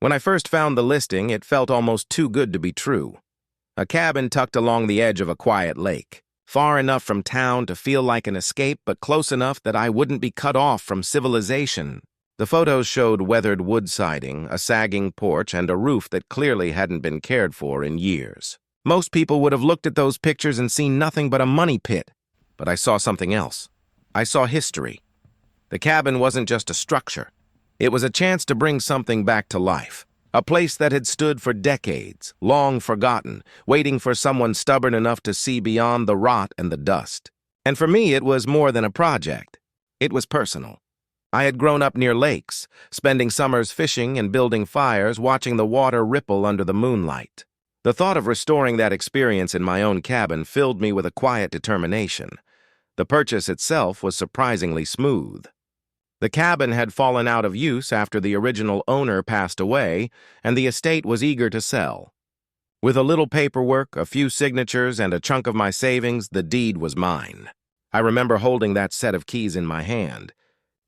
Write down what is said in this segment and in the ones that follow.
When I first found the listing, it felt almost too good to be true. A cabin tucked along the edge of a quiet lake, far enough from town to feel like an escape, but close enough that I wouldn't be cut off from civilization. The photos showed weathered wood siding, a sagging porch, and a roof that clearly hadn't been cared for in years. Most people would have looked at those pictures and seen nothing but a money pit, but I saw something else. I saw history. The cabin wasn't just a structure. It was a chance to bring something back to life. A place that had stood for decades, long forgotten, waiting for someone stubborn enough to see beyond the rot and the dust. And for me, it was more than a project. It was personal. I had grown up near lakes, spending summers fishing and building fires, watching the water ripple under the moonlight. The thought of restoring that experience in my own cabin filled me with a quiet determination. The purchase itself was surprisingly smooth. The cabin had fallen out of use after the original owner passed away, and the estate was eager to sell. With a little paperwork, a few signatures, and a chunk of my savings, the deed was mine. I remember holding that set of keys in my hand,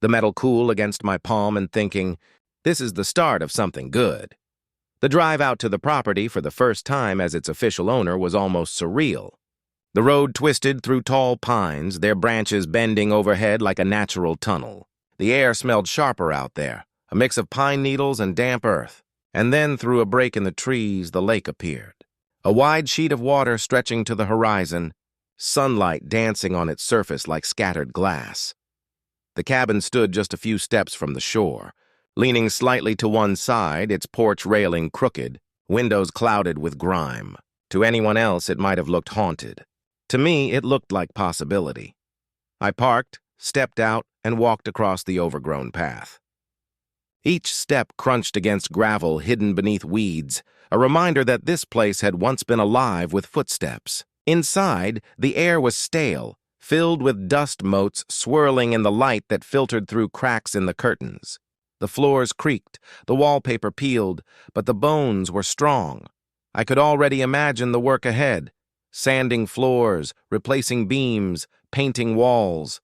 the metal cool against my palm, and thinking, this is the start of something good. The drive out to the property for the first time as its official owner was almost surreal. The road twisted through tall pines, their branches bending overhead like a natural tunnel. The air smelled sharper out there, a mix of pine needles and damp earth. And then, through a break in the trees, the lake appeared. A wide sheet of water stretching to the horizon, sunlight dancing on its surface like scattered glass. The cabin stood just a few steps from the shore, leaning slightly to one side, its porch railing crooked, windows clouded with grime. To anyone else, it might have looked haunted. To me, it looked like possibility. I parked, stepped out, and walked across the overgrown path. Each step crunched against gravel hidden beneath weeds, a reminder that this place had once been alive with footsteps. Inside, the air was stale, filled with dust motes swirling in the light that filtered through cracks in the curtains. The floors creaked, the wallpaper peeled, but the bones were strong. I could already imagine the work ahead, sanding floors, replacing beams, painting walls.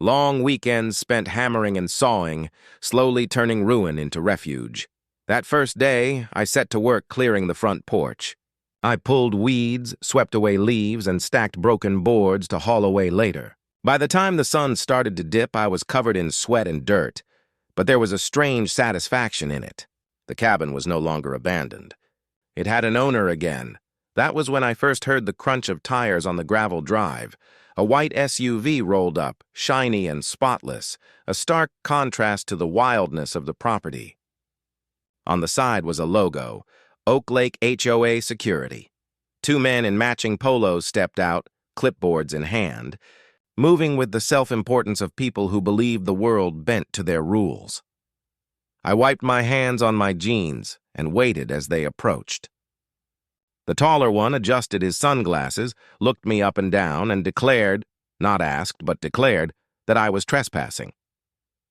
Long weekends spent hammering and sawing, slowly turning ruin into refuge. That first day, I set to work clearing the front porch. I pulled weeds, swept away leaves, and stacked broken boards to haul away later. By the time the sun started to dip, I was covered in sweat and dirt, but there was a strange satisfaction in it. The cabin was no longer abandoned. It had an owner again. That was when I first heard the crunch of tires on the gravel drive. A white SUV rolled up, shiny and spotless, a stark contrast to the wildness of the property. On the side was a logo, Oak Lake HOA Security. Two men in matching polos stepped out, clipboards in hand, moving with the self-importance of people who believed the world bent to their rules. I wiped my hands on my jeans and waited as they approached. The taller one adjusted his sunglasses, looked me up and down, and declared, not asked, but declared, that I was trespassing.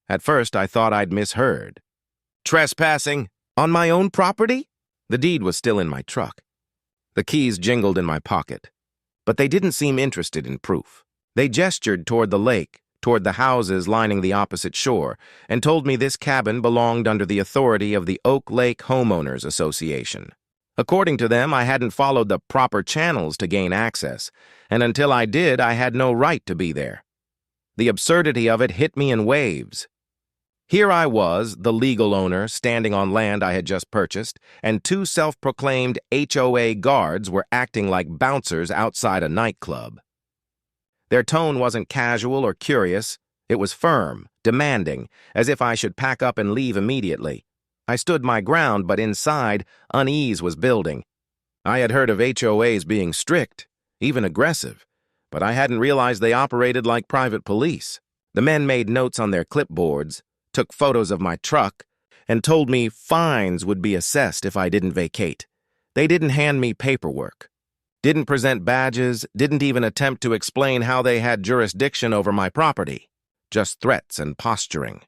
At first, I thought I'd misheard. Trespassing? On my own property? The deed was still in my truck. The keys jingled in my pocket, but they didn't seem interested in proof. They gestured toward the lake, toward the houses lining the opposite shore, and told me this cabin belonged under the authority of the Oak Lake Homeowners Association. According to them, I hadn't followed the proper channels to gain access, and until I did, I had no right to be there. The absurdity of it hit me in waves. Here I was, the legal owner, standing on land I had just purchased, and two self-proclaimed HOA guards were acting like bouncers outside a nightclub. Their tone wasn't casual or curious. It was firm, demanding, as if I should pack up and leave immediately. I stood my ground, but inside, unease was building. I had heard of HOAs being strict, even aggressive, but I hadn't realized they operated like private police. The men made notes on their clipboards, took photos of my truck, and told me fines would be assessed if I didn't vacate. They didn't hand me paperwork, didn't present badges, didn't even attempt to explain how they had jurisdiction over my property, just threats and posturing.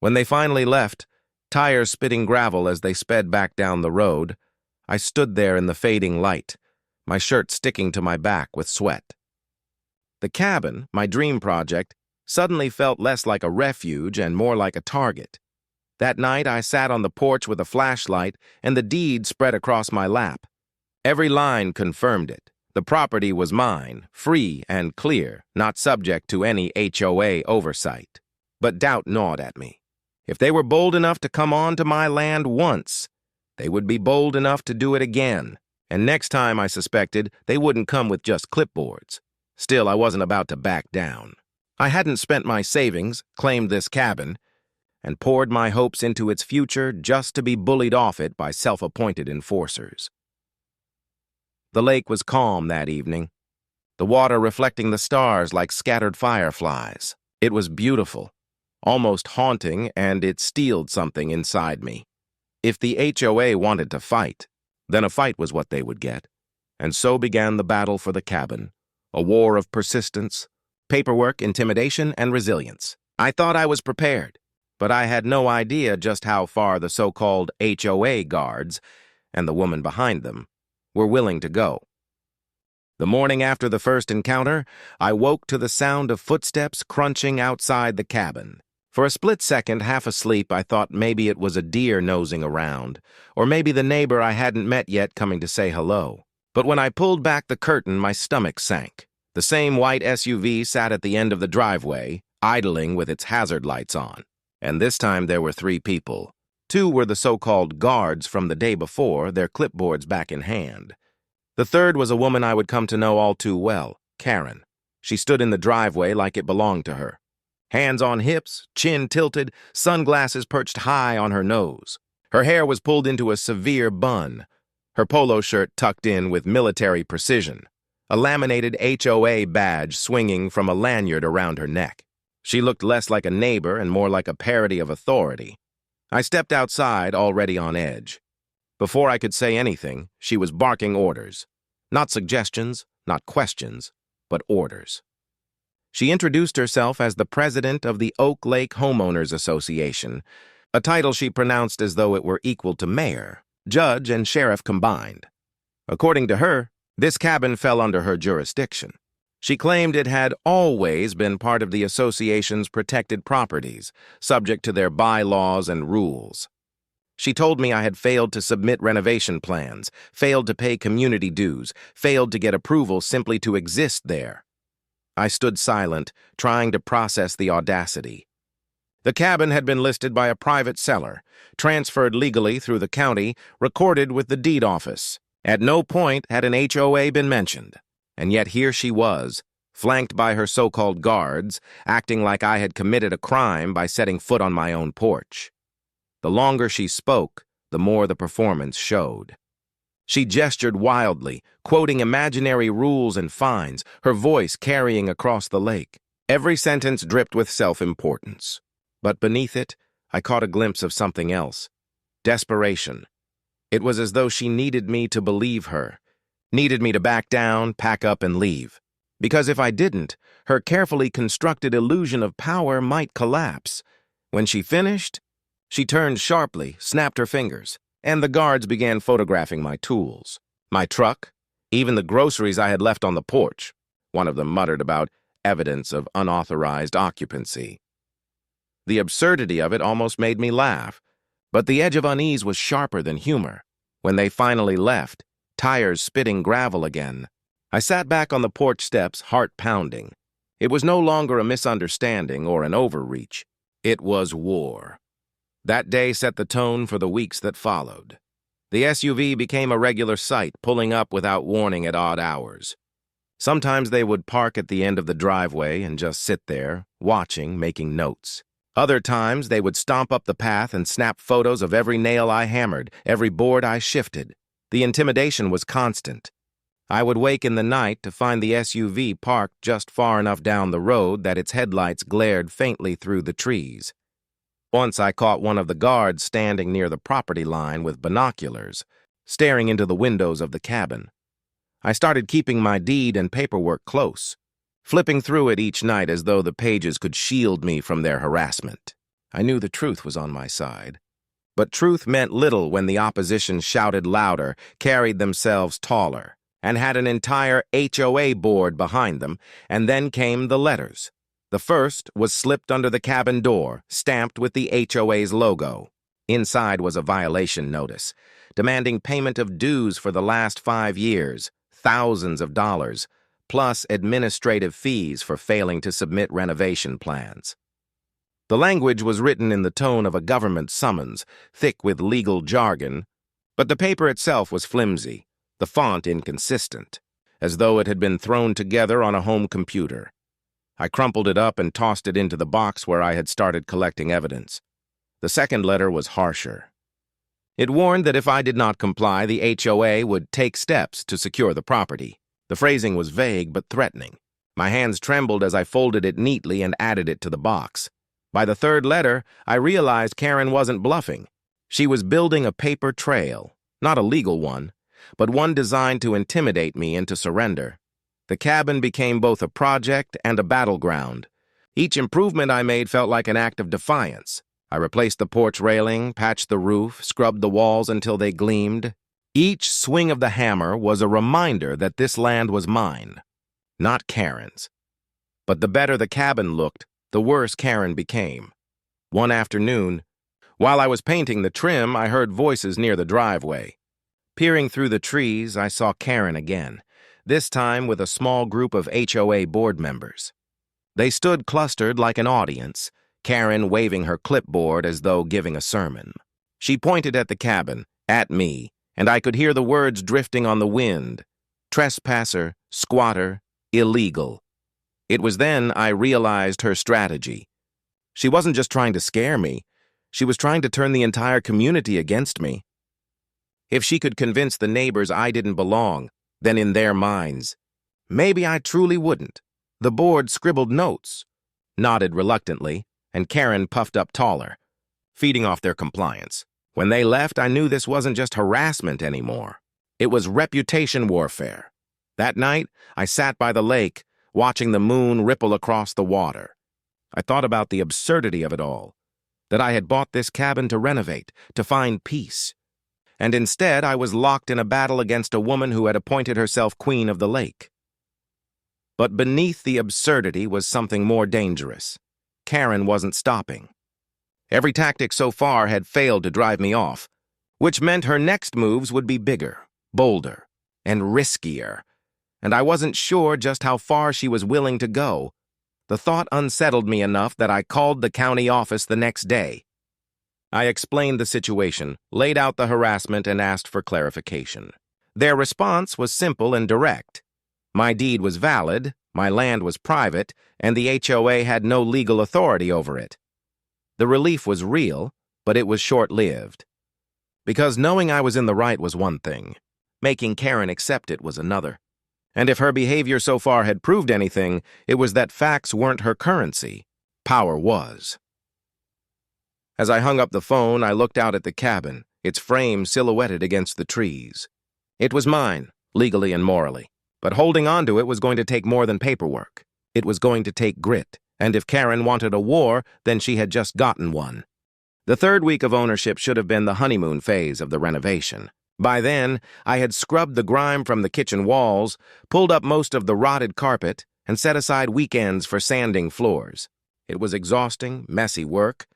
When they finally left, tires spitting gravel as they sped back down the road, I stood there in the fading light, my shirt sticking to my back with sweat. The cabin, my dream project, suddenly felt less like a refuge and more like a target. That night, I sat on the porch with a flashlight, and the deed spread across my lap. Every line confirmed it. The property was mine, free and clear, not subject to any HOA oversight. But doubt gnawed at me. If they were bold enough to come onto my land once, they would be bold enough to do it again. And next time, I suspected, they wouldn't come with just clipboards. Still, I wasn't about to back down. I hadn't spent my savings, claimed this cabin, and poured my hopes into its future just to be bullied off it by self-appointed enforcers. The lake was calm that evening, the water reflecting the stars like scattered fireflies. It was beautiful, almost haunting, and it steeled something inside me. If the HOA wanted to fight, then a fight was what they would get. And so began the battle for the cabin, a war of persistence, paperwork, intimidation, and resilience. I thought I was prepared, but I had no idea just how far the so-called HOA guards, and the woman behind them, were willing to go. The morning after the first encounter, I woke to the sound of footsteps crunching outside the cabin. For a split second, half asleep, I thought maybe it was a deer nosing around, or maybe the neighbor I hadn't met yet coming to say hello. But when I pulled back the curtain, my stomach sank. The same white SUV sat at the end of the driveway, idling with its hazard lights on. And this time there were 3 people. 2 were the so-called guards from the day before, their clipboards back in hand. The third was a woman I would come to know all too well, Karen. She stood in the driveway like it belonged to her. Hands on hips, chin tilted, sunglasses perched high on her nose. Her hair was pulled into a severe bun, her polo shirt tucked in with military precision, a laminated HOA badge swinging from a lanyard around her neck. She looked less like a neighbor and more like a parody of authority. I stepped outside, already on edge. Before I could say anything, she was barking orders. Not suggestions, not questions, but orders. She introduced herself as the president of the Oak Lake Homeowners Association, a title she pronounced as though it were equal to mayor, judge, and sheriff combined. According to her, this cabin fell under her jurisdiction. She claimed it had always been part of the association's protected properties, subject to their bylaws and rules. She told me I had failed to submit renovation plans, failed to pay community dues, failed to get approval simply to exist there. I stood silent, trying to process the audacity. The cabin had been listed by a private seller, transferred legally through the county, recorded with the deed office. At no point had an HOA been mentioned. And yet here she was, flanked by her so-called guards, acting like I had committed a crime by setting foot on my own porch. The longer she spoke, the more the performance showed. She gestured wildly, quoting imaginary rules and fines, her voice carrying across the lake. Every sentence dripped with self-importance. But beneath it, I caught a glimpse of something else. Desperation. It was as though she needed me to believe her, needed me to back down, pack up, and leave. Because if I didn't, her carefully constructed illusion of power might collapse. When she finished, she turned sharply, snapped her fingers, and the guards began photographing my tools, my truck, even the groceries I had left on the porch. One of them muttered about evidence of unauthorized occupancy. The absurdity of it almost made me laugh, but the edge of unease was sharper than humor. When they finally left, tires spitting gravel again, I sat back on the porch steps, heart pounding. It was no longer a misunderstanding or an overreach. It was war. That day set the tone for the weeks that followed. The SUV became a regular sight, pulling up without warning at odd hours. Sometimes they would park at the end of the driveway and just sit there, watching, making notes. Other times they would stomp up the path and snap photos of every nail I hammered, every board I shifted. The intimidation was constant. I would wake in the night to find the SUV parked just far enough down the road that its headlights glared faintly through the trees. Once I caught one of the guards standing near the property line with binoculars, staring into the windows of the cabin. I started keeping my deed and paperwork close, flipping through it each night as though the pages could shield me from their harassment. I knew the truth was on my side. But truth meant little when the opposition shouted louder, carried themselves taller, and had an entire HOA board behind them, and then came the letters. The first was slipped under the cabin door, stamped with the HOA's logo. Inside was a violation notice, demanding payment of dues for the last 5 years, thousands of dollars, plus administrative fees for failing to submit renovation plans. The language was written in the tone of a government summons, thick with legal jargon, but the paper itself was flimsy, the font inconsistent, as though it had been thrown together on a home computer. I crumpled it up and tossed it into the box where I had started collecting evidence. The second letter was harsher. It warned that if I did not comply, the HOA would take steps to secure the property. The phrasing was vague but threatening. My hands trembled as I folded it neatly and added it to the box. By the third letter, I realized Karen wasn't bluffing. She was building a paper trail, not a legal one, but one designed to intimidate me into surrender. The cabin became both a project and a battleground. Each improvement I made felt like an act of defiance. I replaced the porch railing, patched the roof, scrubbed the walls until they gleamed. Each swing of the hammer was a reminder that this land was mine, not Karen's. But the better the cabin looked, the worse Karen became. One afternoon, while I was painting the trim, I heard voices near the driveway. Peering through the trees, I saw Karen again, this time with a small group of HOA board members. They stood clustered like an audience, Karen waving her clipboard as though giving a sermon. She pointed at the cabin, at me, and I could hear the words drifting on the wind. Trespasser, squatter, illegal. It was then I realized her strategy. She wasn't just trying to scare me. She was trying to turn the entire community against me. If she could convince the neighbors I didn't belong, then in their minds, maybe I truly wouldn't. The board scribbled notes, nodded reluctantly, and Karen puffed up taller, feeding off their compliance. When they left, I knew this wasn't just harassment anymore. It was reputation warfare. That night, I sat by the lake, watching the moon ripple across the water. I thought about the absurdity of it all, that I had bought this cabin to renovate, to find peace. And instead, I was locked in a battle against a woman who had appointed herself queen of the lake. But beneath the absurdity was something more dangerous. Karen wasn't stopping. Every tactic so far had failed to drive me off, which meant her next moves would be bigger, bolder, and riskier, and I wasn't sure just how far she was willing to go. The thought unsettled me enough that I called the county office the next day. I explained the situation, laid out the harassment, and asked for clarification. Their response was simple and direct. My deed was valid, my land was private, and the HOA had no legal authority over it. The relief was real, but it was short-lived. Because knowing I was in the right was one thing, making Karen accept it was another. And if her behavior so far had proved anything, it was that facts weren't her currency. Power was. As I hung up the phone, I looked out at the cabin, its frame silhouetted against the trees. It was mine, legally and morally. But holding on to it was going to take more than paperwork. It was going to take grit, and if Karen wanted a war, then she had just gotten one. The third week of ownership should have been the honeymoon phase of the renovation. By then, I had scrubbed the grime from the kitchen walls, pulled up most of the rotted carpet, and set aside weekends for sanding floors. It was exhausting, messy work,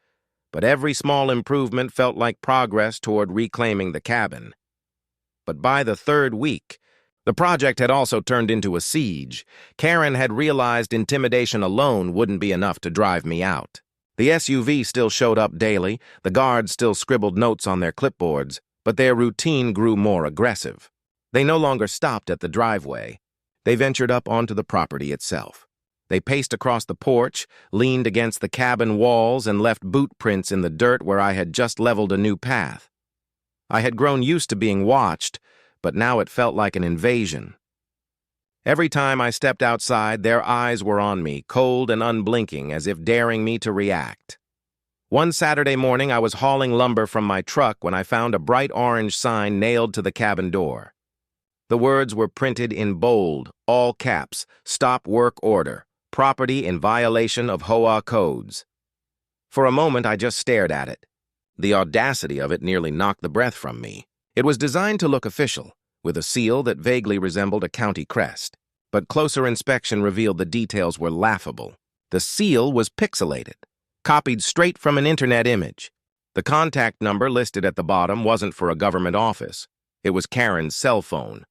but every small improvement felt like progress toward reclaiming the cabin. But by the third week, the project had also turned into a siege. Karen had realized intimidation alone wouldn't be enough to drive me out. The SUV still showed up daily, the guards still scribbled notes on their clipboards, but their routine grew more aggressive. They no longer stopped at the driveway. They ventured up onto the property itself. They paced across the porch, leaned against the cabin walls, and left boot prints in the dirt where I had just leveled a new path. I had grown used to being watched, but now it felt like an invasion. Every time I stepped outside, their eyes were on me, cold and unblinking, as if daring me to react. One Saturday morning, I was hauling lumber from my truck when I found a bright orange sign nailed to the cabin door. The words were printed in bold, all caps, "Stop work order, property in violation of HOA codes." For a moment, I just stared at it. The audacity of it nearly knocked the breath from me. It was designed to look official, with a seal that vaguely resembled a county crest, but closer inspection revealed the details were laughable. The seal was pixelated, copied straight from an internet image. The contact number listed at the bottom wasn't for a government office. It was Karen's cell phone.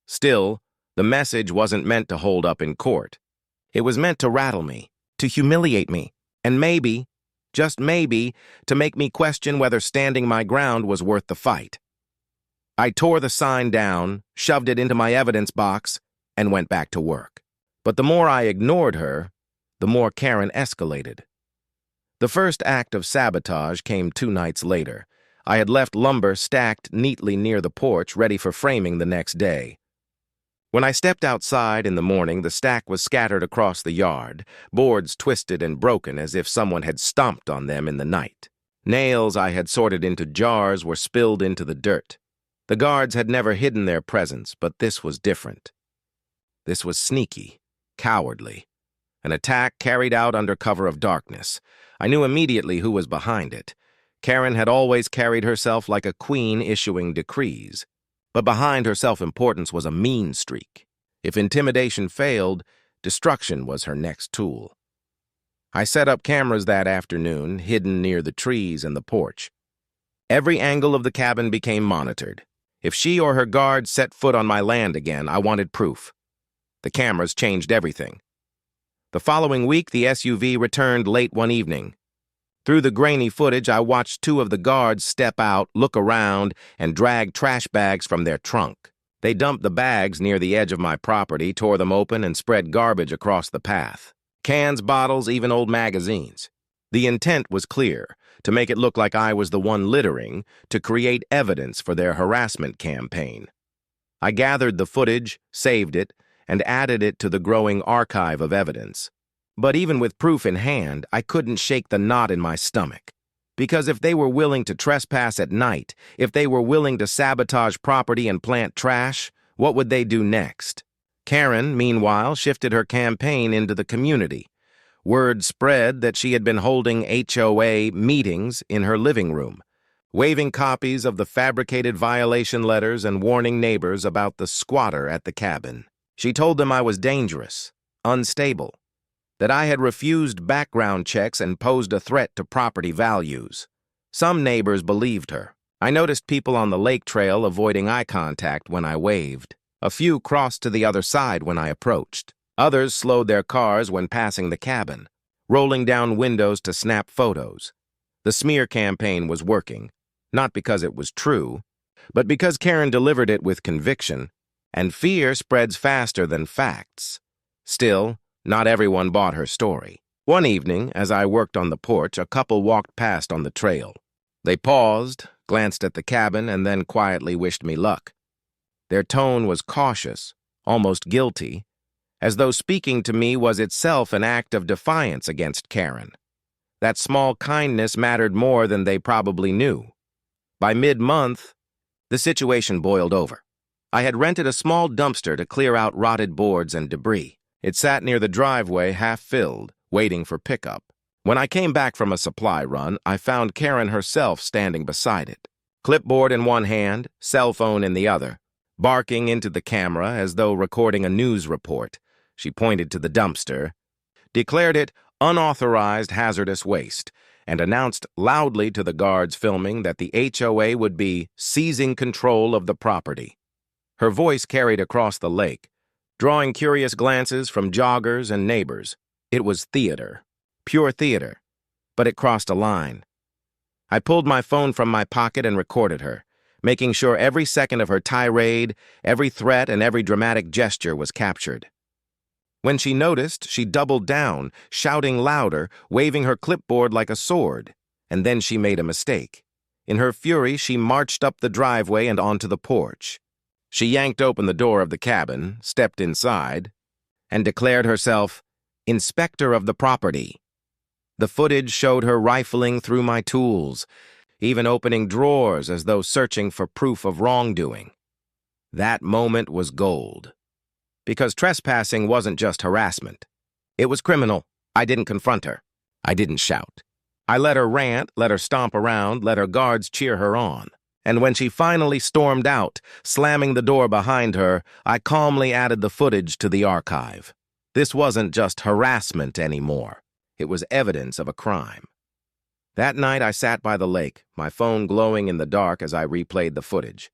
Still, the message wasn't meant to hold up in court. It was meant to rattle me, to humiliate me, and maybe, just maybe, to make me question whether standing my ground was worth the fight. I tore the sign down, shoved it into my evidence box, and went back to work. But the more I ignored her, the more Karen escalated. The first act of sabotage came 2 nights later. I had left lumber stacked neatly near the porch, ready for framing the next day. When I stepped outside in the morning, the stack was scattered across the yard, boards twisted and broken as if someone had stomped on them in the night. Nails I had sorted into jars were spilled into the dirt. The guards had never hidden their presence, but this was different. This was sneaky, cowardly. An attack carried out under cover of darkness. I knew immediately who was behind it. Karen had always carried herself like a queen issuing decrees. But behind her self-importance was a mean streak. If intimidation failed, destruction was her next tool. I set up cameras that afternoon, hidden near the trees and the porch. Every angle of the cabin became monitored. If she or her guards set foot on my land again, I wanted proof. The cameras changed everything. The following week, the SUV returned late one evening. Through the grainy footage, I watched 2 of the guards step out, look around, and drag trash bags from their trunk. They dumped the bags near the edge of my property, tore them open, and spread garbage across the path. Cans, bottles, even old magazines. The intent was clear, to make it look like I was the one littering, to create evidence for their harassment campaign. I gathered the footage, saved it, and added it to the growing archive of evidence. But even with proof in hand, I couldn't shake the knot in my stomach. Because if they were willing to trespass at night, if they were willing to sabotage property and plant trash, what would they do next? Karen, meanwhile, shifted her campaign into the community. Word spread that she had been holding HOA meetings in her living room, waving copies of the fabricated violation letters and warning neighbors about the squatter at the cabin. She told them I was dangerous, unstable, that I had refused background checks and posed a threat to property values. Some neighbors believed her. I noticed people on the lake trail avoiding eye contact when I waved. A few crossed to the other side when I approached. Others slowed their cars when passing the cabin, rolling down windows to snap photos. The smear campaign was working, not because it was true, but because Karen delivered it with conviction, and fear spreads faster than facts. Still, not everyone bought her story. One evening, as I worked on the porch, a couple walked past on the trail. They paused, glanced at the cabin, and then quietly wished me luck. Their tone was cautious, almost guilty, as though speaking to me was itself an act of defiance against Karen. That small kindness mattered more than they probably knew. By mid-month, the situation boiled over. I had rented a small dumpster to clear out rotted boards and debris. It sat near the driveway, half-filled, waiting for pickup. When I came back from a supply run, I found Karen herself standing beside it, clipboard in one hand, cell phone in the other. Barking into the camera as though recording a news report, she pointed to the dumpster, declared it unauthorized hazardous waste, and announced loudly to the guards filming that the HOA would be seizing control of the property. Her voice carried across the lake, drawing curious glances from joggers and neighbors. It was theater, pure theater, but it crossed a line. I pulled my phone from my pocket and recorded her, making sure every second of her tirade, every threat, and every dramatic gesture was captured. When she noticed, she doubled down, shouting louder, waving her clipboard like a sword, and then she made a mistake. In her fury, she marched up the driveway and onto the porch. She yanked open the door of the cabin, stepped inside, and declared herself inspector of the property. The footage showed her rifling through my tools, even opening drawers as though searching for proof of wrongdoing. That moment was gold. Because trespassing wasn't just harassment. It was criminal. I didn't confront her. I didn't shout. I let her rant, let her stomp around, let her guards cheer her on. And when she finally stormed out, slamming the door behind her, I calmly added the footage to the archive. This wasn't just harassment anymore. It was evidence of a crime. That night I sat by the lake, my phone glowing in the dark as I replayed the footage.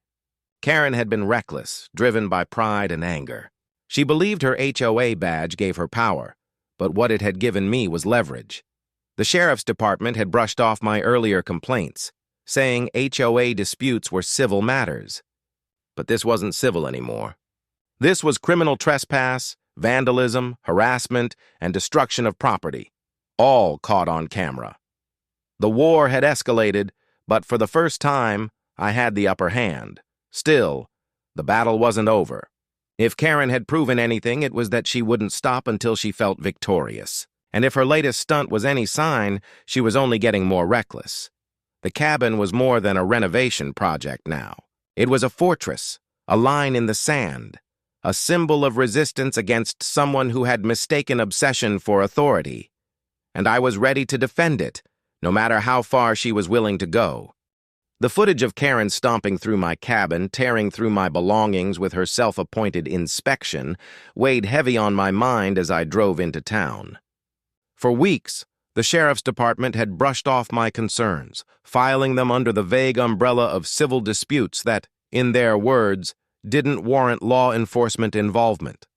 Karen had been reckless, driven by pride and anger. She believed her HOA badge gave her power, but what it had given me was leverage. The sheriff's department had brushed off my earlier complaints, saying HOA disputes were civil matters. But this wasn't civil anymore. This was criminal trespass, vandalism, harassment, and destruction of property, all caught on camera. The war had escalated, but for the first time, I had the upper hand. Still, the battle wasn't over. If Karen had proven anything, it was that she wouldn't stop until she felt victorious. And if her latest stunt was any sign, she was only getting more reckless. The cabin was more than a renovation project now. It was a fortress, a line in the sand, a symbol of resistance against someone who had mistaken obsession for authority. And I was ready to defend it, no matter how far she was willing to go. The footage of Karen stomping through my cabin, tearing through my belongings with her self-appointed inspection, weighed heavy on my mind as I drove into town. For weeks, the sheriff's department had brushed off my concerns, filing them under the vague umbrella of civil disputes that, in their words, didn't warrant law enforcement involvement.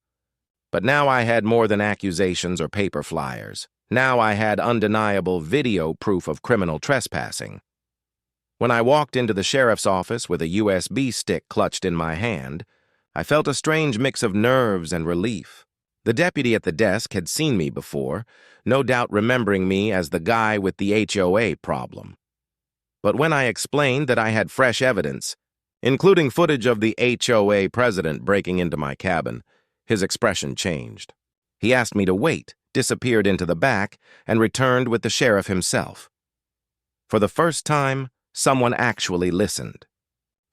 But now I had more than accusations or paper flyers. Now I had undeniable video proof of criminal trespassing. When I walked into the sheriff's office with a USB stick clutched in my hand, I felt a strange mix of nerves and relief. The deputy at the desk had seen me before, no doubt remembering me as the guy with the HOA problem. But when I explained that I had fresh evidence, including footage of the HOA president breaking into my cabin, his expression changed. He asked me to wait, disappeared into the back, and returned with the sheriff himself. For the first time, someone actually listened.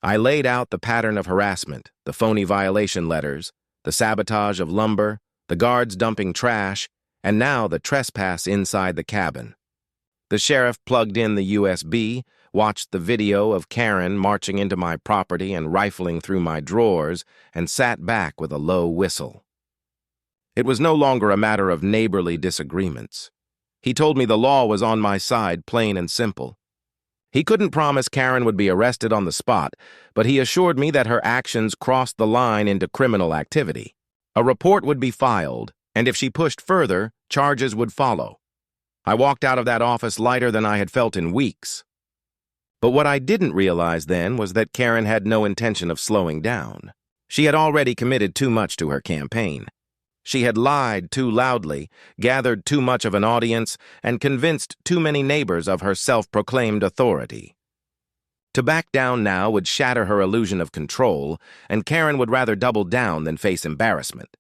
I laid out the pattern of harassment, the phony violation letters, the sabotage of lumber, the guards dumping trash, and now the trespass inside the cabin. The sheriff plugged in the USB, watched the video of Karen marching into my property and rifling through my drawers, and sat back with a low whistle. It was no longer a matter of neighborly disagreements. He told me the law was on my side, plain and simple. He couldn't promise Karen would be arrested on the spot, but he assured me that her actions crossed the line into criminal activity. A report would be filed, and if she pushed further, charges would follow. I walked out of that office lighter than I had felt in weeks. But what I didn't realize then was that Karen had no intention of slowing down. She had already committed too much to her campaign. She had lied too loudly, gathered too much of an audience, and convinced too many neighbors of her self-proclaimed authority. To back down now would shatter her illusion of control, and Karen would rather double down than face embarrassment.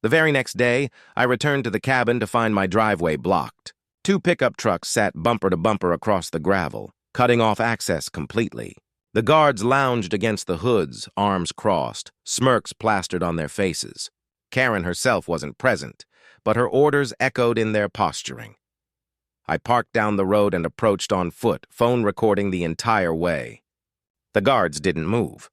The very next day, I returned to the cabin to find my driveway blocked. 2 pickup trucks sat bumper to bumper across the gravel, cutting off access completely. The guards lounged against the hoods, arms crossed, smirks plastered on their faces. Karen herself wasn't present, but her orders echoed in their posturing. I parked down the road and approached on foot, phone recording the entire way. The guards didn't move.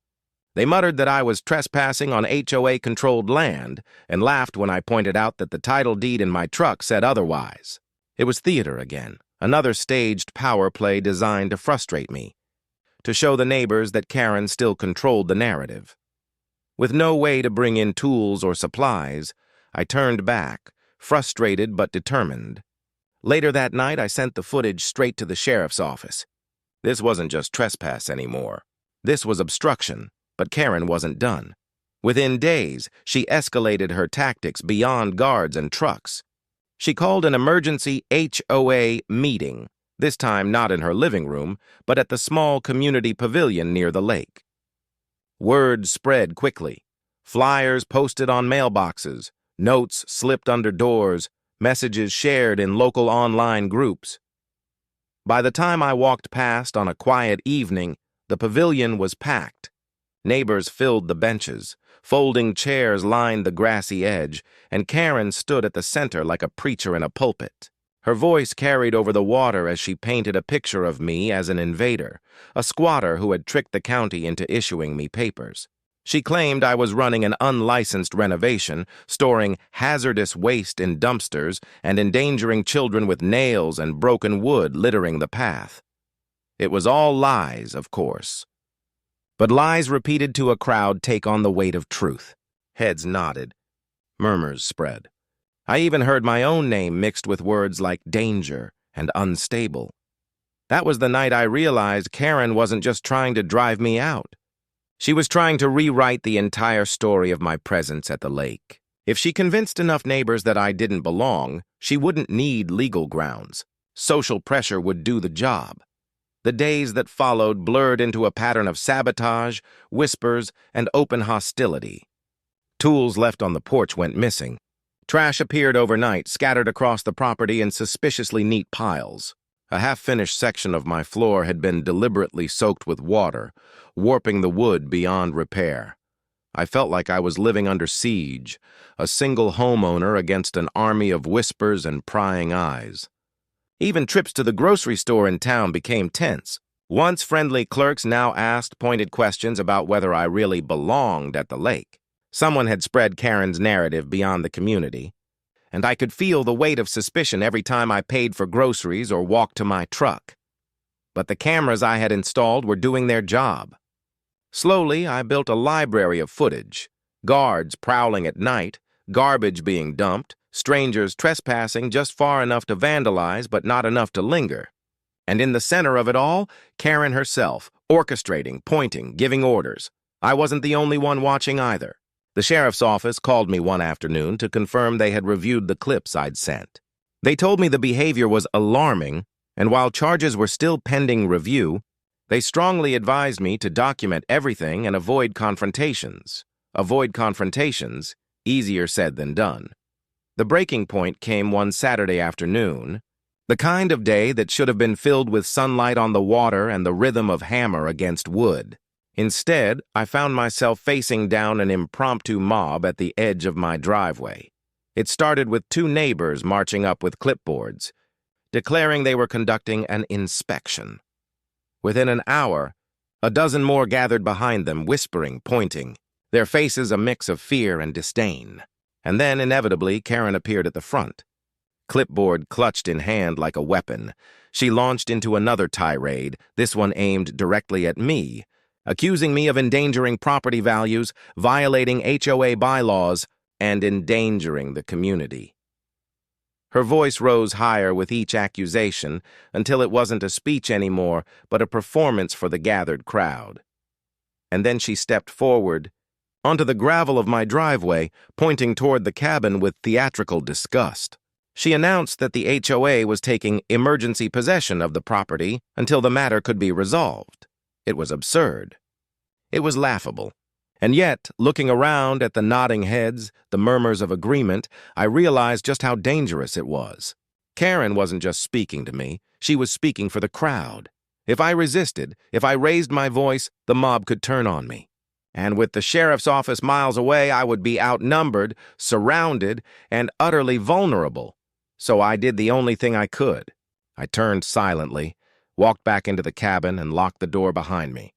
They muttered that I was trespassing on HOA-controlled land and laughed when I pointed out that the title deed in my truck said otherwise. It was theater again, another staged power play designed to frustrate me, to show the neighbors that Karen still controlled the narrative. With no way to bring in tools or supplies, I turned back, frustrated but determined. Later that night, I sent the footage straight to the sheriff's office. This wasn't just trespass anymore. This was obstruction, but Karen wasn't done. Within days, she escalated her tactics beyond guards and trucks. She called an emergency HOA meeting, this time not in her living room, but at the small community pavilion near the lake. Word spread quickly. Flyers posted on mailboxes, notes slipped under doors, messages shared in local online groups. By the time I walked past on a quiet evening, the pavilion was packed. Neighbors filled the benches, folding chairs lined the grassy edge, and Karen stood at the center like a preacher in a pulpit. Her voice carried over the water as she painted a picture of me as an invader, a squatter who had tricked the county into issuing me papers. She claimed I was running an unlicensed renovation, storing hazardous waste in dumpsters and endangering children with nails and broken wood littering the path. It was all lies, of course. But lies repeated to a crowd take on the weight of truth. Heads nodded. Murmurs spread. I even heard my own name mixed with words like danger and unstable. That was the night I realized Karen wasn't just trying to drive me out. She was trying to rewrite the entire story of my presence at the lake. If she convinced enough neighbors that I didn't belong, she wouldn't need legal grounds. Social pressure would do the job. The days that followed blurred into a pattern of sabotage, whispers, and open hostility. Tools left on the porch went missing. Trash appeared overnight, scattered across the property in suspiciously neat piles. A half-finished section of my floor had been deliberately soaked with water, warping the wood beyond repair. I felt like I was living under siege, a single homeowner against an army of whispers and prying eyes. Even trips to the grocery store in town became tense. Once friendly clerks now asked pointed questions about whether I really belonged at the lake. Someone had spread Karen's narrative beyond the community, and I could feel the weight of suspicion every time I paid for groceries or walked to my truck. But the cameras I had installed were doing their job. Slowly, I built a library of footage, guards prowling at night, garbage being dumped, strangers trespassing just far enough to vandalize but not enough to linger. And in the center of it all, Karen herself, orchestrating, pointing, giving orders. I wasn't the only one watching either. The sheriff's office called me one afternoon to confirm they had reviewed the clips I'd sent. They told me the behavior was alarming, and while charges were still pending review, they strongly advised me to document everything and avoid confrontations. Avoid confrontations, easier said than done. The breaking point came one Saturday afternoon, the kind of day that should have been filled with sunlight on the water and the rhythm of hammer against wood. Instead, I found myself facing down an impromptu mob at the edge of my driveway. It started with two neighbors marching up with clipboards, declaring they were conducting an inspection. Within an hour, a dozen more gathered behind them, whispering, pointing, their faces a mix of fear and disdain. And then, inevitably, Karen appeared at the front. Clipboard clutched in hand like a weapon. She launched into another tirade, this one aimed directly at me, accusing me of endangering property values, violating HOA bylaws, and endangering the community. Her voice rose higher with each accusation until it wasn't a speech anymore, but a performance for the gathered crowd. And then she stepped forward, onto the gravel of my driveway, pointing toward the cabin with theatrical disgust. She announced that the HOA was taking emergency possession of the property until the matter could be resolved. It was absurd. It was laughable. And yet, looking around at the nodding heads, the murmurs of agreement, I realized just how dangerous it was. Karen wasn't just speaking to me, she was speaking for the crowd. If I resisted, if I raised my voice, the mob could turn on me. And with the sheriff's office miles away, I would be outnumbered, surrounded, and utterly vulnerable. So I did the only thing I could. I turned silently, walked back into the cabin, and locked the door behind me.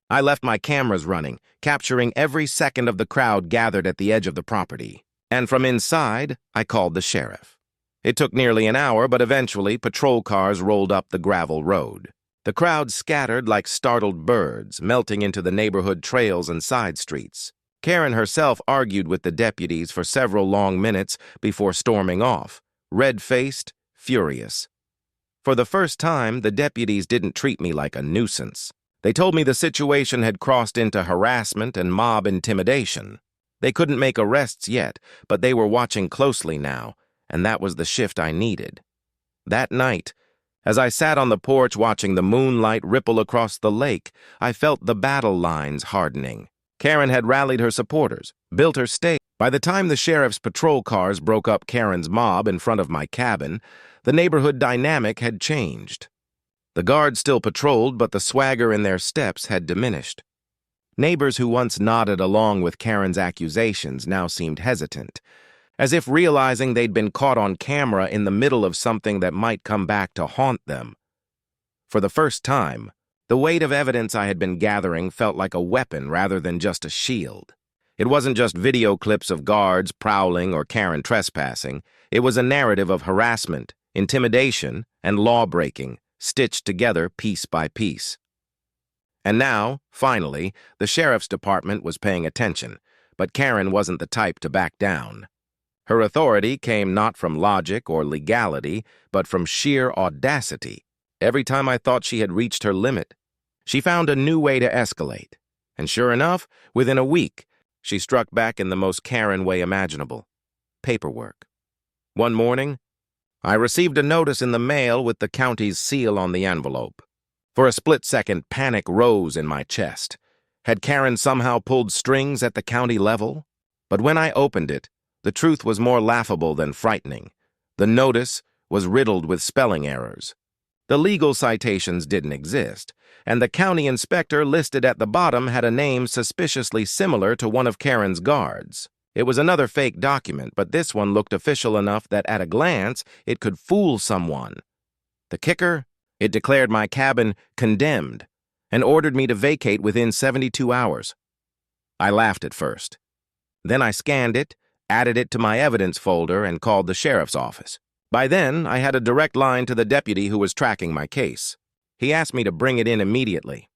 I left my cameras running, capturing every second of the crowd gathered at the edge of the property. And from inside, I called the sheriff. It took nearly an hour, but eventually patrol cars rolled up the gravel road. The crowd scattered like startled birds, melting into the neighborhood trails and side streets. Karen herself argued with the deputies for several long minutes before storming off, red-faced, furious. For the first time, the deputies didn't treat me like a nuisance. They told me the situation had crossed into harassment and mob intimidation. They couldn't make arrests yet, but they were watching closely now, and that was the shift I needed. That night, as I sat on the porch watching the moonlight ripple across the lake, I felt the battle lines hardening. Karen had rallied her supporters, built her stage. By the time the sheriff's patrol cars broke up Karen's mob in front of my cabin, the neighborhood dynamic had changed. The guards still patrolled, but the swagger in their steps had diminished. Neighbors who once nodded along with Karen's accusations now seemed hesitant, as if realizing they'd been caught on camera in the middle of something that might come back to haunt them. For the first time, The weight of evidence I had been gathering felt like a weapon rather than just a shield. It wasn't just video clips of guards prowling or Karen trespassing. It was a narrative of harassment, intimidation, and law-breaking, stitched together piece by piece. And now, finally, the sheriff's department was paying attention, but Karen wasn't the type to back down. Her authority came not from logic or legality, but from sheer audacity. Every time I thought she had reached her limit, she found a new way to escalate. And sure enough, within a week, she struck back in the most Karen way imaginable: paperwork. One morning, I received a notice in the mail with the county's seal on the envelope. For a split second, panic rose in my chest. Had Karen somehow pulled strings at the county level? But when I opened it, the truth was more laughable than frightening. The notice was riddled with spelling errors. The legal citations didn't exist, and the county inspector listed at the bottom had a name suspiciously similar to one of Karen's guards. It was another fake document, but this one looked official enough that at a glance it could fool someone. The kicker? It declared my cabin condemned and ordered me to vacate within 72 hours. I laughed at first. Then I scanned it, added it to my evidence folder, and called the sheriff's office. By then, I had a direct line to the deputy who was tracking my case. He asked me to bring it in immediately.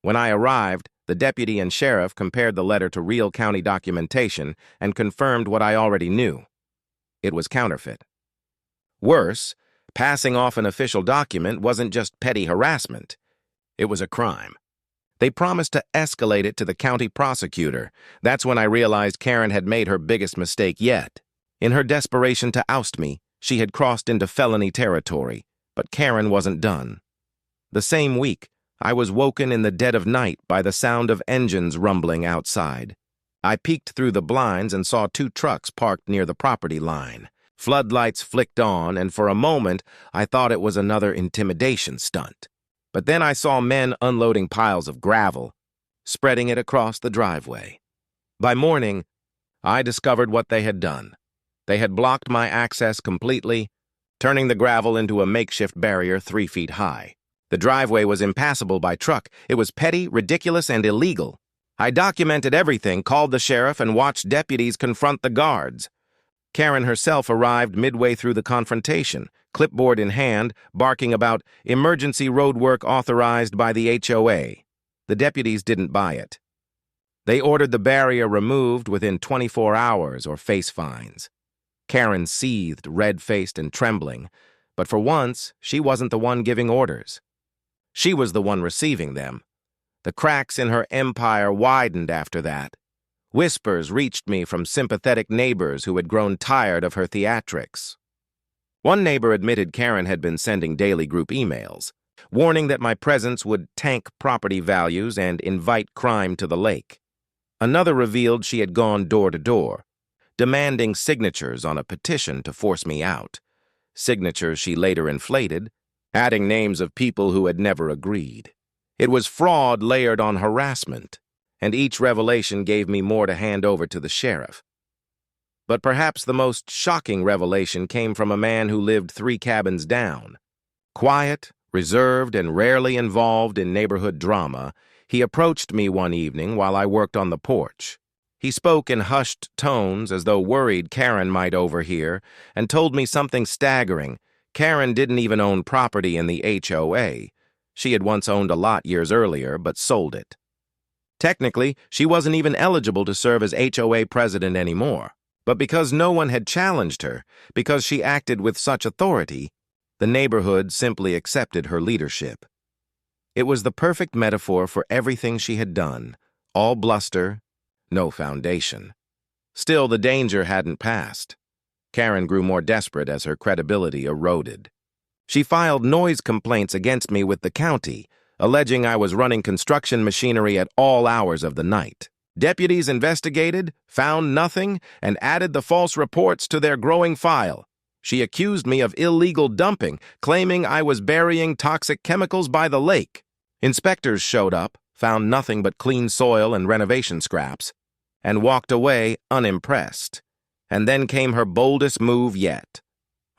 When I arrived, the deputy and sheriff compared the letter to real county documentation and confirmed what I already knew. It was counterfeit. Worse, passing off an official document wasn't just petty harassment. It was a crime. They promised to escalate it to the county prosecutor. That's when I realized Karen had made her biggest mistake yet. In her desperation to oust me, she had crossed into felony territory, but Karen wasn't done. The same week, I was woken in the dead of night by the sound of engines rumbling outside. I peeked through the blinds and saw 2 trucks parked near the property line. Floodlights flicked on, and for a moment, I thought it was another intimidation stunt. But then I saw men unloading piles of gravel, spreading it across the driveway. By morning, I discovered what they had done. They had blocked my access completely, turning the gravel into a makeshift barrier 3 feet high. The driveway was impassable by truck. It was petty, ridiculous, and illegal. I documented everything, called the sheriff, and watched deputies confront the guards. Karen herself arrived midway through the confrontation, clipboard in hand, barking about emergency roadwork authorized by the HOA. The deputies didn't buy it. They ordered the barrier removed within 24 hours or face fines. Karen seethed, red-faced and trembling, but for once, she wasn't the one giving orders. She was the one receiving them. The cracks in her empire widened after that. Whispers reached me from sympathetic neighbors who had grown tired of her theatrics. One neighbor admitted Karen had been sending daily group emails, warning that my presence would tank property values and invite crime to the lake. Another revealed she had gone door to door, demanding signatures on a petition to force me out. Signatures she later inflated, adding names of people who had never agreed. It was fraud layered on harassment, and each revelation gave me more to hand over to the sheriff. But perhaps the most shocking revelation came from a man who lived 3 cabins down. Quiet, reserved, and rarely involved in neighborhood drama, he approached me one evening while I worked on the porch. He spoke in hushed tones as though worried Karen might overhear, and told me something staggering. Karen didn't even own property in the HOA. She had once owned a lot years earlier, but sold it. Technically, she wasn't even eligible to serve as HOA president anymore. But because no one had challenged her, because she acted with such authority, the neighborhood simply accepted her leadership. It was the perfect metaphor for everything she had done, all bluster, no foundation. Still, the danger hadn't passed. Karen grew more desperate as her credibility eroded. She filed noise complaints against me with the county, alleging I was running construction machinery at all hours of the night. Deputies investigated, found nothing, and added the false reports to their growing file. She accused me of illegal dumping, claiming I was burying toxic chemicals by the lake. Inspectors showed up, found nothing but clean soil and renovation scraps, and walked away unimpressed. And then came her boldest move yet.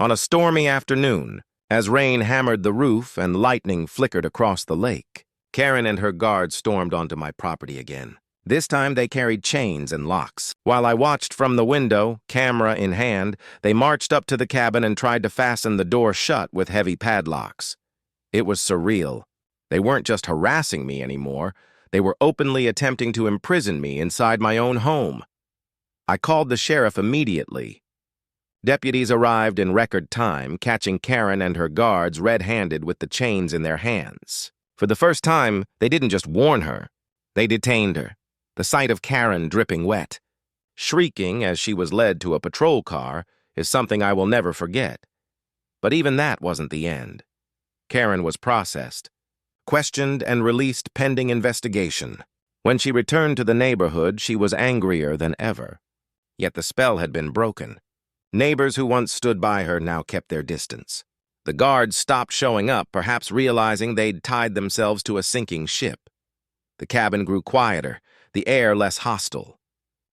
On a stormy afternoon, as rain hammered the roof and lightning flickered across the lake, Karen and her guards stormed onto my property again. This time they carried chains and locks. While I watched from the window, camera in hand, they marched up to the cabin and tried to fasten the door shut with heavy padlocks. It was surreal. They weren't just harassing me anymore. They were openly attempting to imprison me inside my own home. I called the sheriff immediately. Deputies arrived in record time, catching Karen and her guards red-handed with the chains in their hands. For the first time, they didn't just warn her. They detained her. The sight of Karen dripping wet, shrieking as she was led to a patrol car, is something I will never forget. But even that wasn't the end. Karen was processed, questioned and released pending investigation. When she returned to the neighborhood, she was angrier than ever. Yet the spell had been broken. Neighbors who once stood by her now kept their distance. The guards stopped showing up, perhaps realizing they'd tied themselves to a sinking ship. The cabin grew quieter, the air less hostile.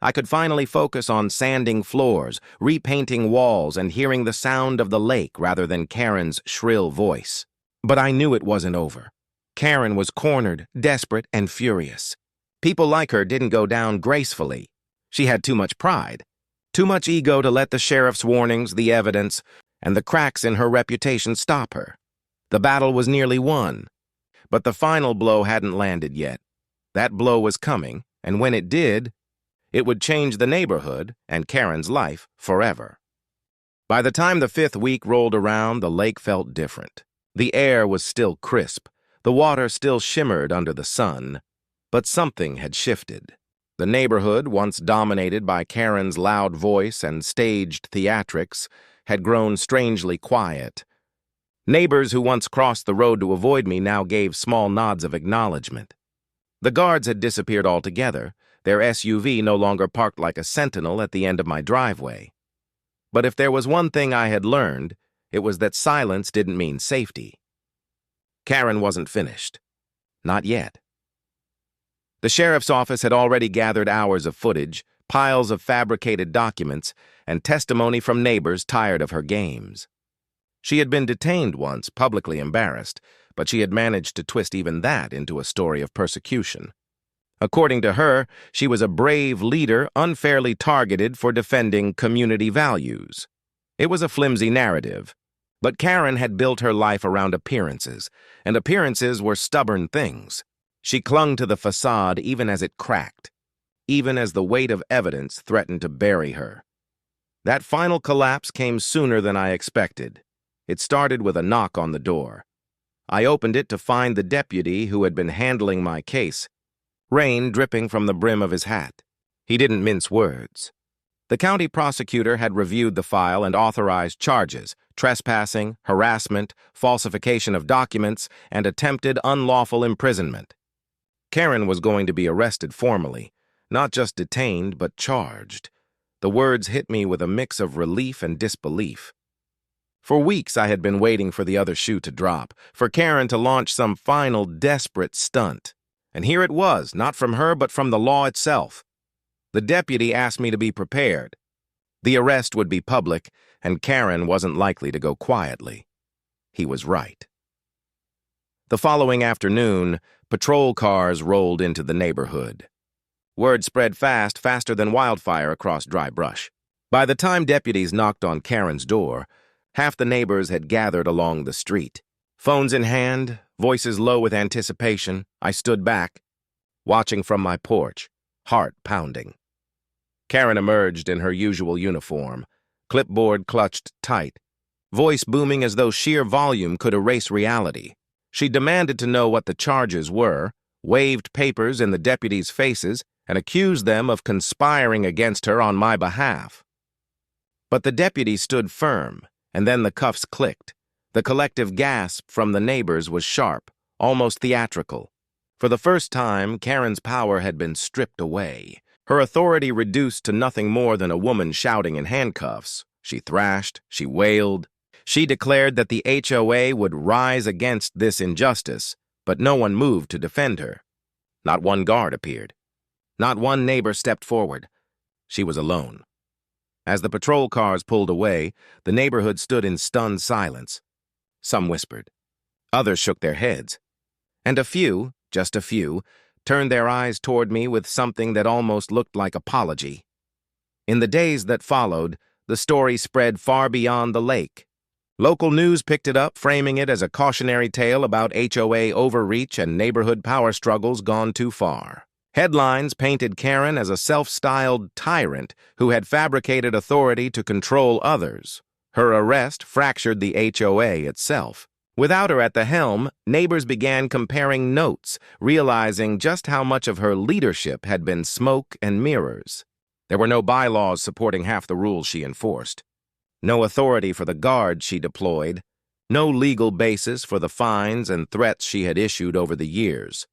I could finally focus on sanding floors, repainting walls, and hearing the sound of the lake rather than Karen's shrill voice. But I knew it wasn't over. Karen was cornered, desperate, and furious. People like her didn't go down gracefully. She had too much pride, too much ego to let the sheriff's warnings, the evidence, and the cracks in her reputation stop her. The battle was nearly won, but the final blow hadn't landed yet. That blow was coming, and when it did, it would change the neighborhood and Karen's life forever. By the time the 5th week rolled around, the lake felt different. The air was still crisp, the water still shimmered under the sun, but something had shifted. The neighborhood, once dominated by Karen's loud voice and staged theatrics, had grown strangely quiet. Neighbors who once crossed the road to avoid me now gave small nods of acknowledgement. The guards had disappeared altogether, their SUV no longer parked like a sentinel at the end of my driveway. But if there was one thing I had learned, it was that silence didn't mean safety. Karen wasn't finished. Not yet. The sheriff's office had already gathered hours of footage, piles of fabricated documents, and testimony from neighbors tired of her games. She had been detained once, publicly embarrassed, but she had managed to twist even that into a story of persecution. According to her, she was a brave leader unfairly targeted for defending community values. It was a flimsy narrative, but Karen had built her life around appearances, and appearances were stubborn things. She clung to the facade even as it cracked, even as the weight of evidence threatened to bury her. That final collapse came sooner than I expected. It started with a knock on the door. I opened it to find the deputy who had been handling my case, rain dripping from the brim of his hat. He didn't mince words. The county prosecutor had reviewed the file and authorized charges: trespassing, harassment, falsification of documents, and attempted unlawful imprisonment. Karen was going to be arrested formally, not just detained, but charged. The words hit me with a mix of relief and disbelief. For weeks I had been waiting for the other shoe to drop, for Karen to launch some final desperate stunt. And here it was, not from her but from the law itself. The deputy asked me to be prepared. The arrest would be public, and Karen wasn't likely to go quietly. He was right. The following afternoon, patrol cars rolled into the neighborhood. Word spread fast, faster than wildfire across dry brush. By the time deputies knocked on Karen's door, half the neighbors had gathered along the street. Phones in hand, voices low with anticipation, I stood back, watching from my porch, heart pounding. Karen emerged in her usual uniform, clipboard clutched tight, voice booming as though sheer volume could erase reality. She demanded to know what the charges were, waved papers in the deputies' faces, and accused them of conspiring against her on my behalf. But the deputy stood firm, and then the cuffs clicked. The collective gasp from the neighbors was sharp, almost theatrical. For the first time, Karen's power had been stripped away, her authority reduced to nothing more than a woman shouting in handcuffs. She thrashed, she wailed. She declared that the HOA would rise against this injustice, but no one moved to defend her. Not one guard appeared. Not one neighbor stepped forward. She was alone. As the patrol cars pulled away, the neighborhood stood in stunned silence. Some whispered. Others shook their heads. And a few, just a few, turned their eyes toward me with something that almost looked like apology. In the days that followed, the story spread far beyond the lake. Local news picked it up, framing it as a cautionary tale about HOA overreach and neighborhood power struggles gone too far. Headlines painted Karen as a self-styled tyrant who had fabricated authority to control others. Her arrest fractured the HOA itself. Without her at the helm, neighbors began comparing notes, realizing just how much of her leadership had been smoke and mirrors. There were no bylaws supporting half the rules she enforced. No authority for the guards she deployed. No legal basis for the fines and threats she had issued over the years.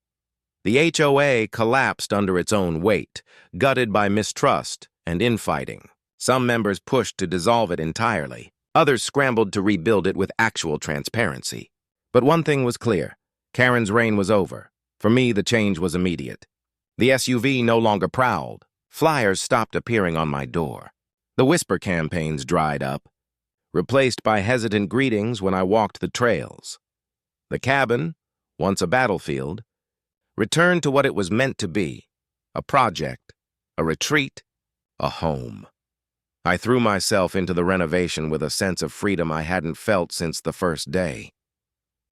The HOA collapsed under its own weight, gutted by mistrust and infighting. Some members pushed to dissolve it entirely. Others scrambled to rebuild it with actual transparency. But one thing was clear. Karen's reign was over. For me, the change was immediate. The SUV no longer prowled. Flyers stopped appearing on my door. The whisper campaigns dried up, replaced by hesitant greetings when I walked the trails. The cabin, once a battlefield, returned to what it was meant to be, a project, a retreat, a home. I threw myself into the renovation with a sense of freedom I hadn't felt since the first day.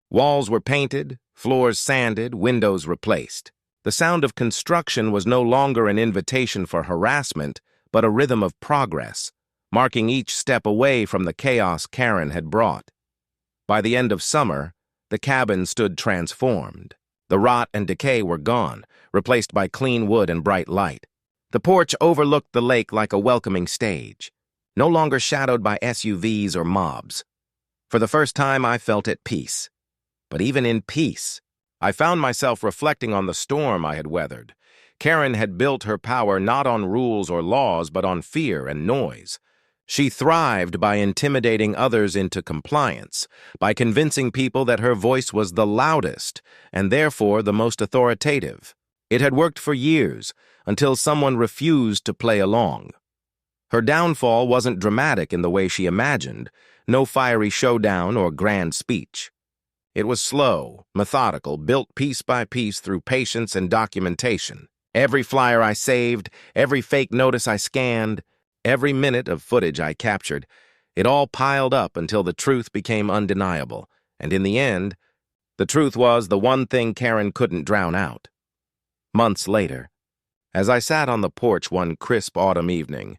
Walls were painted, floors sanded, windows replaced. The sound of construction was no longer an invitation for harassment, but a rhythm of progress, marking each step away from the chaos Karen had brought. By the end of summer, the cabin stood transformed. The rot and decay were gone, replaced by clean wood and bright light. The porch overlooked the lake like a welcoming stage, no longer shadowed by SUVs or mobs. For the first time, I felt at peace. But even in peace, I found myself reflecting on the storm I had weathered. Karen had built her power not on rules or laws, but on fear and noise. She thrived by intimidating others into compliance, by convincing people that her voice was the loudest and therefore the most authoritative. It had worked for years, until someone refused to play along. Her downfall wasn't dramatic in the way she imagined, no fiery showdown or grand speech. It was slow, methodical, built piece by piece through patience and documentation. Every flyer I saved, every fake notice I scanned, every minute of footage I captured, it all piled up until the truth became undeniable. And in the end, the truth was the one thing Karen couldn't drown out. Months later, as I sat on the porch one crisp autumn evening,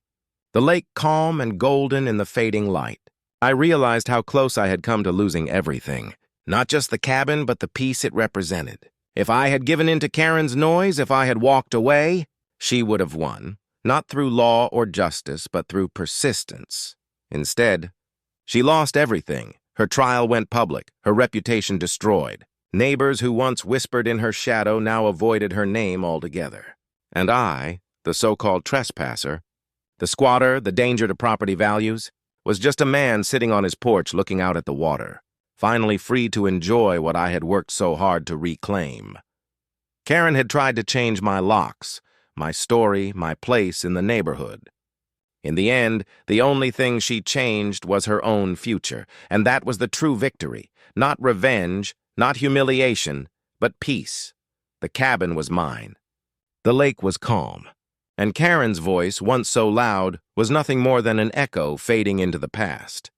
the lake calm and golden in the fading light, I realized how close I had come to losing everything. Not just the cabin, but the peace it represented. If I had given in to Karen's noise, if I had walked away, she would have won, not through law or justice, but through persistence. Instead, she lost everything. Her trial went public, her reputation destroyed. Neighbors who once whispered in her shadow now avoided her name altogether. And I, the so-called trespasser, the squatter, the danger to property values, was just a man sitting on his porch looking out at the water, finally free to enjoy what I had worked so hard to reclaim. Karen had tried to change my locks, my story, my place in the neighborhood. In the end, the only thing she changed was her own future, and that was the true victory. Not revenge, not humiliation, but peace. The cabin was mine. The lake was calm, and Karen's voice, once so loud, was nothing more than an echo fading into the past.